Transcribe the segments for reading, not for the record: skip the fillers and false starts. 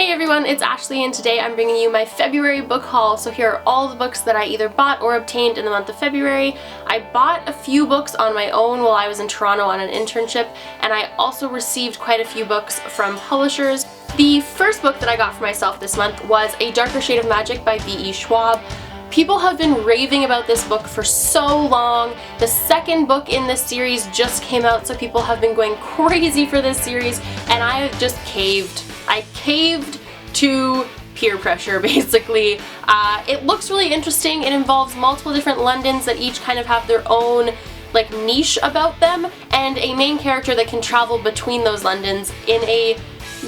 Hey everyone, it's Ashley and today I'm bringing you my February book haul. So here are all the books that I either bought or obtained in the month of February. I bought a few books on my own while I was in Toronto on an internship, and I also received quite a few books from publishers. The first book that I got for myself this month was A Darker Shade of Magic by V.E. Schwab. People have been raving about this book for so long. The second book in this series just came out, so people have been going crazy for this series, and I have just caved. I caved to peer pressure, basically. It looks really interesting. It involves multiple different Londons that each kind of have their own niche about them, and a main character that can travel between those Londons in a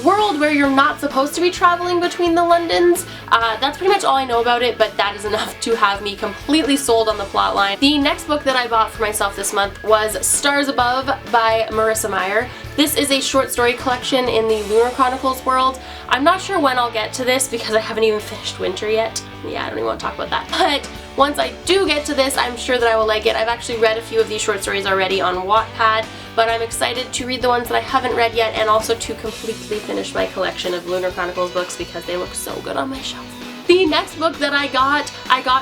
world where you're not supposed to be traveling between the Londons. That's pretty much all I know about it, but that is enough to have me completely sold on the plotline. The next book that I bought for myself this month was Stars Above by Marissa Meyer. This is a short story collection in the Lunar Chronicles world. I'm not sure when I'll get to this because I haven't even finished winter yet. Yeah, I don't even want to talk about that. But once I do get to this, I'm sure that I will like it. I've actually read a few of these short stories already on Wattpad, but I'm excited to read the ones that I haven't read yet and also to completely finish my collection of Lunar Chronicles books because they look so good on my shelf. The next book that I got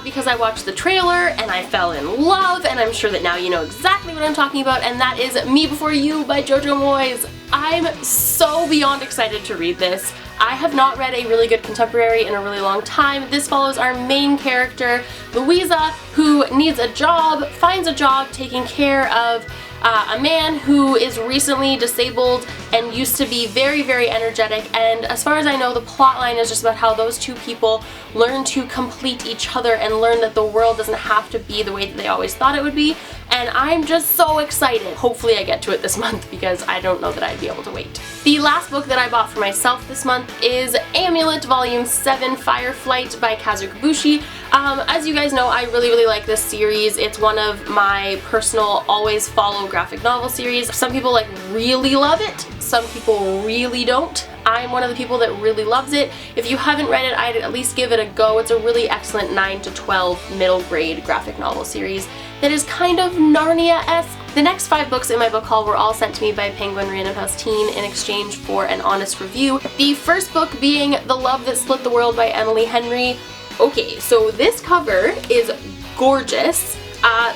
because I watched the trailer and I fell in love, and I'm sure that now you know exactly what I'm talking about, and that is Me Before You by Jojo Moyes. I'm so beyond excited to read this. I have not read a really good contemporary in a really long time. This follows our main character, Louisa, who needs a job, finds a job taking care of a man who is recently disabled and used to be very, very energetic, and as far as I know, the plotline is just about how those two people learn to complete each other and learn that the world doesn't have to be the way that they always thought it would be, and I'm just so excited. Hopefully I get to it this month because I don't know that I'd be able to wait. The last book that I bought for myself this month is Amulet Volume 7 Fireflight by Kazu Kibushi. As you guys know, I really like this series. It's one of my personal always follow graphic novel series. Some people really love it, some people really don't. I'm one of the people that really loves it. If you haven't read it, I'd at least give it a go. It's a really excellent 9 to 12 middle grade graphic novel series that is kind of Narnia-esque. The next 5 books in my book haul were all sent to me by Penguin Random House Teen in exchange for an honest review. The first book being The Love That Split the World by Emily Henry. Okay, so this cover is gorgeous.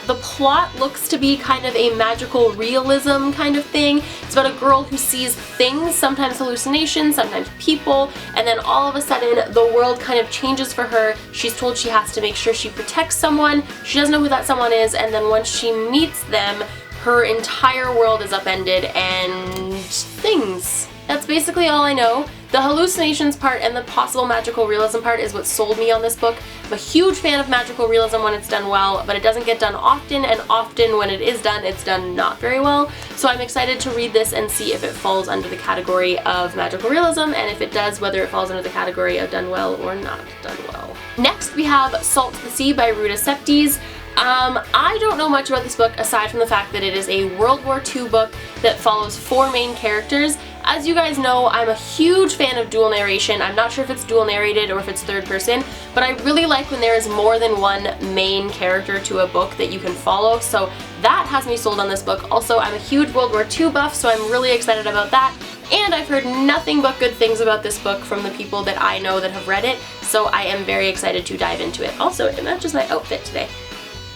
The plot looks to be kind of a magical realism kind of thing. It's about a girl who sees things, sometimes hallucinations, sometimes people, and then all of a sudden the world kind of changes for her. She's told she has to make sure she protects someone. She doesn't know who that someone is, and then once she meets them, her entire world is upended and things. That's basically all I know. The hallucinations part and the possible magical realism part is what sold me on this book. I'm a huge fan of magical realism when it's done well, but it doesn't get done often, and often when it is done, it's done not very well. So I'm excited to read this and see if it falls under the category of magical realism, and if it does, whether it falls under the category of done well or not done well. Next we have Salt to the Sea by Ruta Septes. I don't know much about this book aside from the fact that it is a World War II book that follows 4 main characters. As you guys know, I'm a huge fan of dual narration. I'm not sure if it's dual narrated or if it's third person, but I really like when there is more than one main character to a book that you can follow, so that has me sold on this book. Also, I'm a huge World War II buff, so I'm really excited about that, and I've heard nothing but good things about this book from the people that I know that have read it, so I am very excited to dive into it. Also, it matches my outfit today.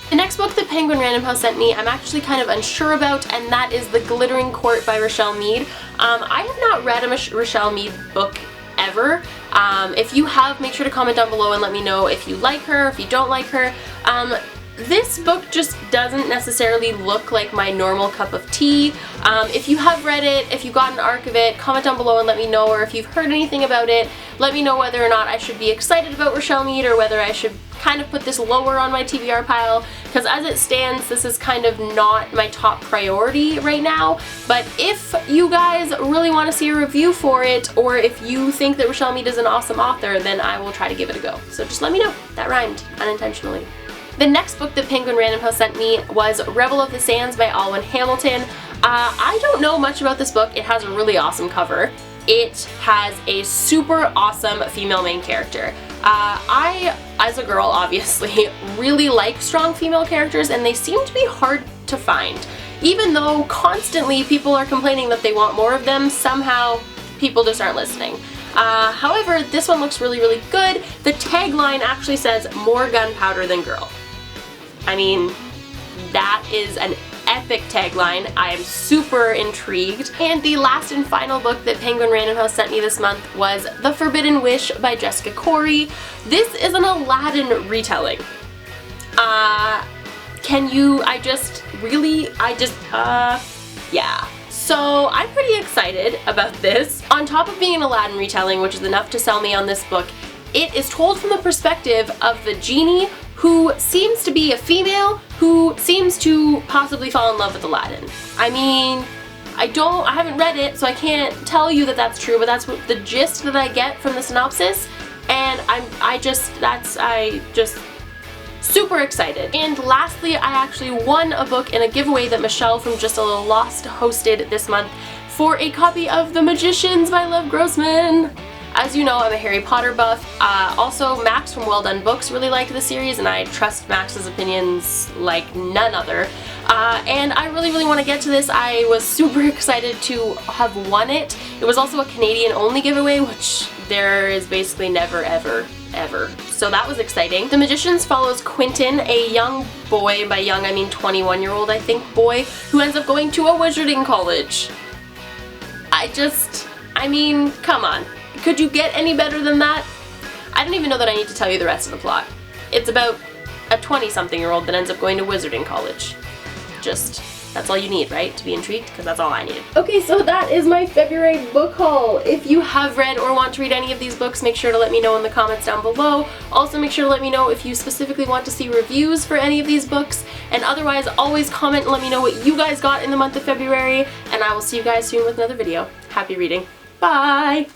The next book that Penguin Random House sent me, I'm actually kind of unsure about, and that is The Glittering Court by Rochelle Mead. I have not read a Rochelle Mead book ever. If you have, make sure to comment down below and let me know if you like her, if you don't like her. This book just doesn't necessarily look like my normal cup of tea. If you have read it, if you got an arc of it, comment down below and let me know, or if you've heard anything about it, let me know whether or not I should be excited about Rochelle Mead or whether I should kind of put this lower on my TBR pile, because as it stands, this is kind of not my top priority right now. But if you guys really want to see a review for it, or if you think that Rochelle Mead is an awesome author, then I will try to give it a go. So just let me know. That rhymed unintentionally. The next book that Penguin Random House sent me was Rebel of the Sands by Alwyn Hamilton. I don't know much about this book. It has a really awesome cover. It has a super awesome female main character. I, as a girl obviously, really like strong female characters, and they seem to be hard to find. Even though constantly people are complaining that they want more of them, somehow people just aren't listening. However, this one looks really, really good. The tagline actually says, "More gunpowder than girl." I mean, that is an epic tagline. I am super intrigued. And the last and final book that Penguin Random House sent me this month was The Forbidden Wish by Jessica Corey. This is an Aladdin retelling. Yeah. So I'm pretty excited about this. On top of being an Aladdin retelling, which is enough to sell me on this book, it is told from the perspective of the genie, who seems to be a female who seems to possibly fall in love with Aladdin. I mean, I haven't read it, so I can't tell you that that's true, but that's what the gist that I get from the synopsis, and I just super excited. And lastly, I actually won a book in a giveaway that Michelle from Just a Little Lost hosted this month for a copy of The Magicians by Lev Grossman. As you know, I'm a Harry Potter buff. Also, Max from Well Done Books really liked the series, and I trust Max's opinions like none other. And I really, really want to get to this. I was super excited to have won it. It was also a Canadian-only giveaway, which there is basically never, ever, ever. So that was exciting. The Magicians follows Quentin, a young boy, by young I mean 21-year-old, I think, boy, who ends up going to a wizarding college. I mean, come on. Could you get any better than that? I don't even know that I need to tell you the rest of the plot. It's about a 20-something-year-old that ends up going to wizarding college. That's all you need, right? To be intrigued? Because that's all I needed. Okay, so that is my February book haul. If you have read or want to read any of these books, make sure to let me know in the comments down below. Also, make sure to let me know if you specifically want to see reviews for any of these books. And otherwise, always comment and let me know what you guys got in the month of February. And I will see you guys soon with another video. Happy reading. Bye!